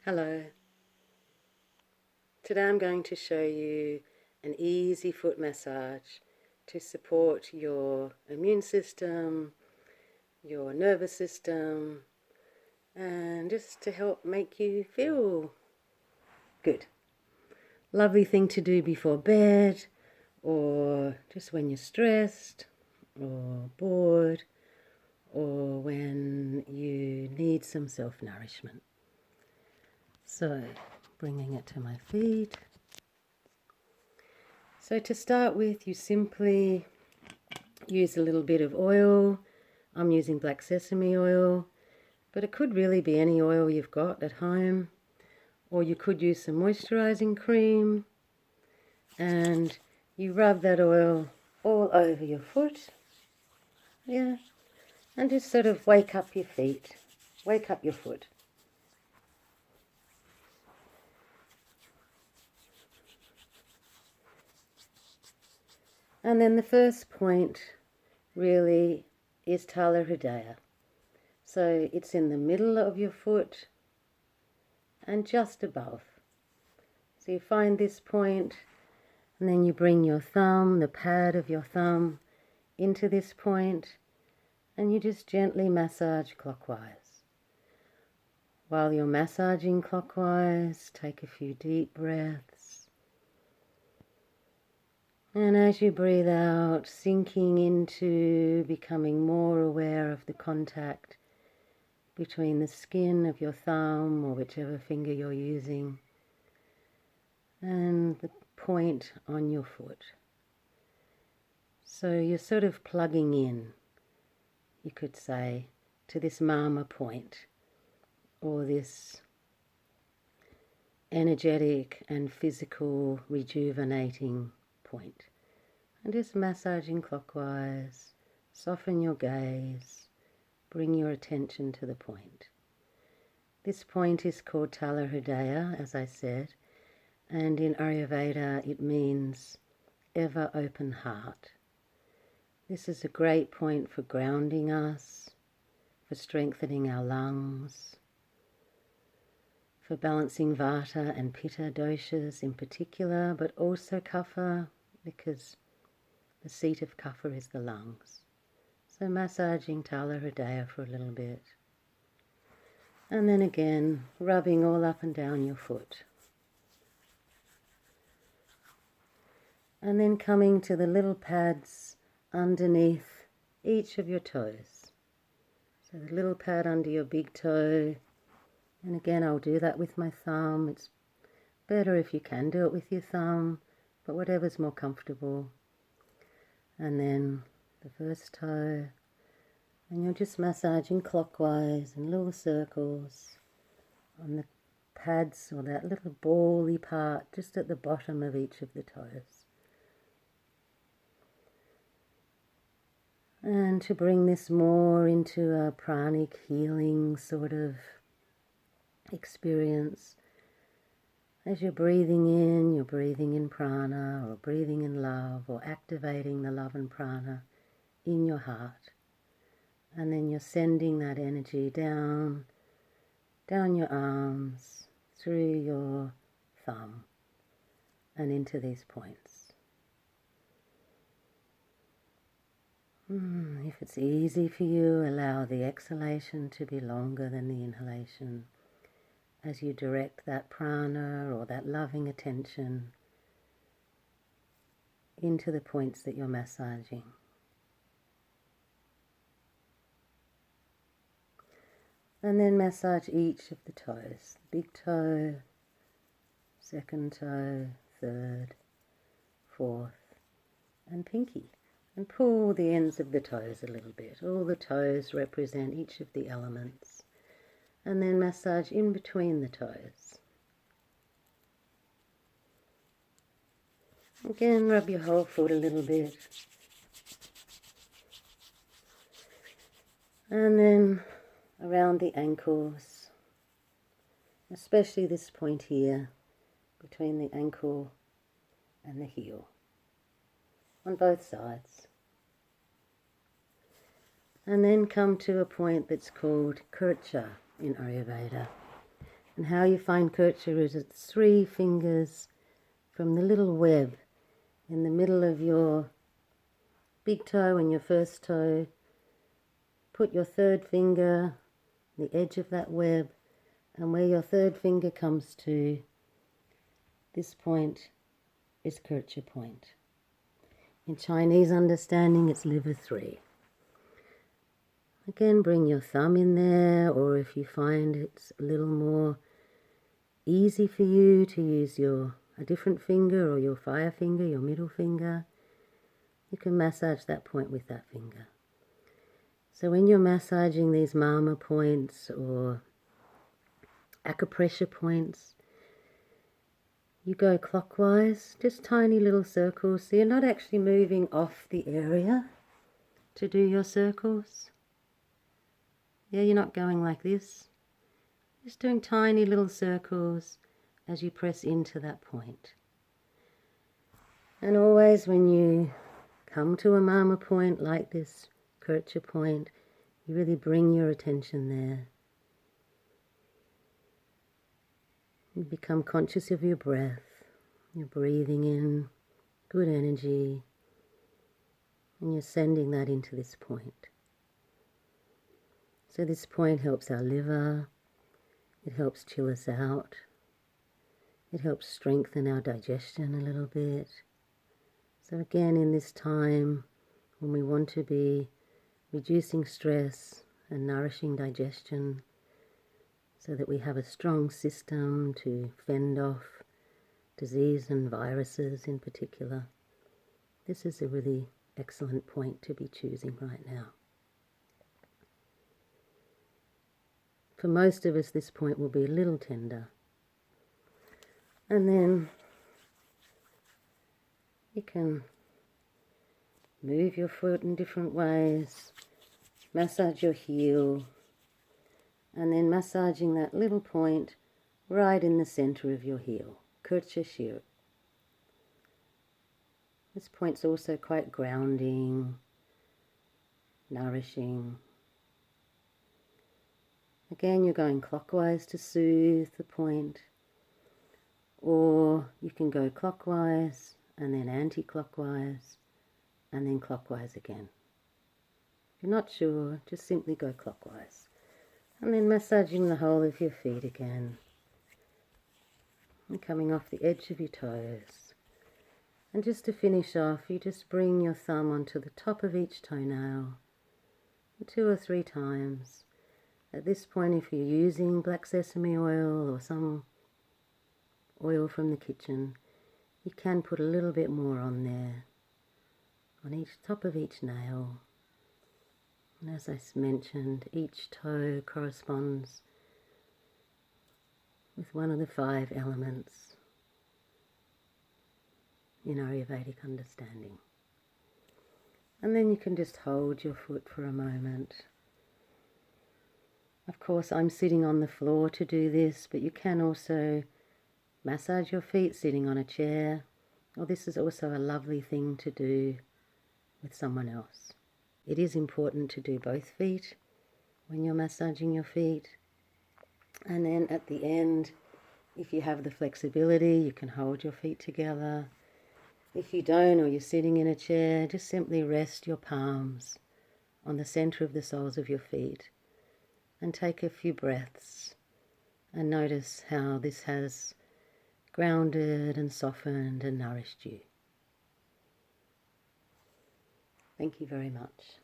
Hello. Today I'm going to show you an easy foot massage to support your immune system, your nervous system, and just to help make you feel good. Lovely thing to do before bed, or just when you're stressed or bored, or when you need some self-nourishment. So, bringing it to my feet. So to start with, you simply use a little bit of oil. I'm using black sesame oil, but it could really be any oil you've got at home. Or you could use some moisturizing cream, and you rub that oil all over your foot. Yeah, and just sort of wake up your feet, wake up your foot. And then the first point really is Tala Hridaya. So it's in the middle of your foot and just above. So you find this point, and then you bring your thumb, the pad of your thumb, into this point, and you just gently massage clockwise. While you're massaging clockwise, take a few deep breaths. And as you breathe out, sinking into becoming more aware of the contact between the skin of your thumb or whichever finger you're using and the point on your foot. So you're sort of plugging in, you could say, to this Marma point, or this energetic and physical rejuvenating point. And just massaging clockwise, soften your gaze, bring your attention to the point. This point is called Tala Hridaya, as I said, and in Ayurveda it means ever open heart. This is a great point for grounding us, for strengthening our lungs, for balancing Vata and Pitta doshas in particular, but also Kapha, because the seat of Kapha is the lungs. So massaging Tala Hridaya for a little bit. And then again, rubbing all up and down your foot. And then coming to the little pads underneath each of your toes. So the little pad under your big toe. And again, I'll do that with my thumb. It's better if you can do it with your thumb, but whatever's more comfortable. And then the first toe. And you're just massaging clockwise in little circles on the pads, or that little bally part just at the bottom of each of the toes. And to bring this more into a pranic healing sort of experience, as you're breathing in prana, or breathing in love, or activating the love and prana in your heart. And then you're sending that energy down your arms, through your thumb, and into these points. If it's easy for you, allow the exhalation to be longer than the inhalation as you direct that prana or that loving attention into the points that you're massaging. And then massage each of the toes. The big toe, second toe, third, fourth, and pinky. And pull the ends of the toes a little bit. All the toes represent each of the elements. And then massage in between the toes. Again, rub your whole foot a little bit. And then around the ankles, especially this point here, between the ankle and the heel, on both sides. And then come to a point that's called Kurcha in Ayurveda. And how you find acupressure is it's 3 fingers from the little web in the middle of your big toe and your first toe. Put your 3rd finger on the edge of that web, and where your 3rd finger comes to, this point is acupressure point. In Chinese understanding, it's liver 3. Again, bring your thumb in there, or if you find it's a little more easy for you to use a different finger or your fire finger, your middle finger, you can massage that point with that finger. So when you're massaging these Marma points or acupressure points, you go clockwise, just tiny little circles, so you're not actually moving off the area to do your circles. Yeah, you're not going like this. Just doing tiny little circles as you press into that point. And always when you come to a Marma point like this, acupressure point, you really bring your attention there. You become conscious of your breath. You're breathing in good energy, and you're sending that into this point. So this point helps our liver, it helps chill us out, it helps strengthen our digestion a little bit. So again, in this time when we want to be reducing stress and nourishing digestion so that we have a strong system to fend off disease and viruses in particular, this is a really excellent point to be choosing right now. For most of us, this point will be a little tender. And then you can move your foot in different ways, massage your heel, and then massaging that little point right in the center of your heel, acupressure. This point's also quite grounding, nourishing. Again, you're going clockwise to soothe the point, or you can go clockwise and then anti-clockwise and then clockwise again. If you're not sure, just simply go clockwise. And then massaging the whole of your feet again. And coming off the edge of your toes. And just to finish off, you just bring your thumb onto the top of each toenail 2 or 3 times. At this point, if you're using black sesame oil or some oil from the kitchen, you can put a little bit more on there, on each top of each nail. And as I mentioned, each toe corresponds with one of the 5 elements in Ayurvedic understanding. And then you can just hold your foot for a moment. Of course, I'm sitting on the floor to do this, but you can also massage your feet sitting on a chair, or this is also a lovely thing to do with someone else. It is important to do both feet when you're massaging your feet. And then at the end, if you have the flexibility, you can hold your feet together. If you don't, or you're sitting in a chair, just simply rest your palms on the center of the soles of your feet and take a few breaths and notice how this has grounded and softened and nourished you. Thank you very much.